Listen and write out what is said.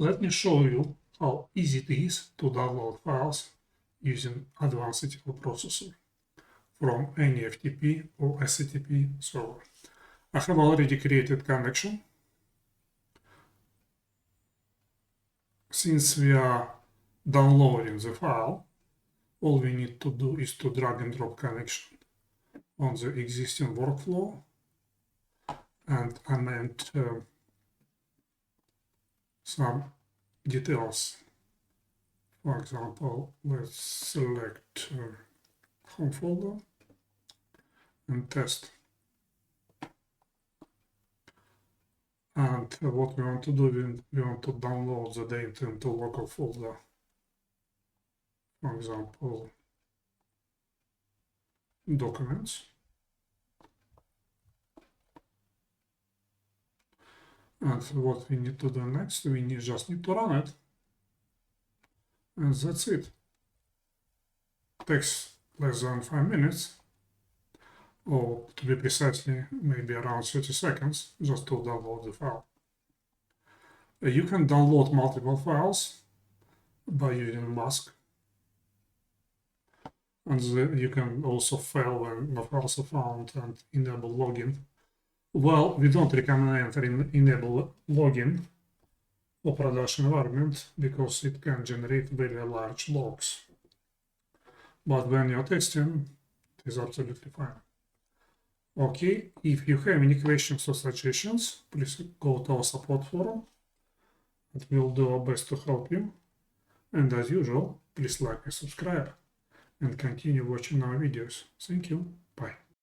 Let me show you how easy it is to download files using advanced ETL processor from any FTP or SFTP server. I have already created connection. Since we are downloading the file, all we need to do is to drag and drop connection on the existing workflow and amend some details. For example, let's select home folder and test. And what we want to do, we want to download the data into local folder. For example, documents. And what we need to do next, we just need to run it. And that's it. Takes less than 5 minutes, or to be precisely, maybe around 30 seconds, just to download the file. You can download multiple files by using mask. And you can also fail when the files are found and enable login. Well, we don't recommend enable login for production environment because it can generate very large logs. But when you're testing, it is absolutely fine. Okay, if you have any questions or suggestions, please go to our support forum and we'll do our best to help you. And as usual, please like and subscribe and continue watching our videos. Thank you. Bye.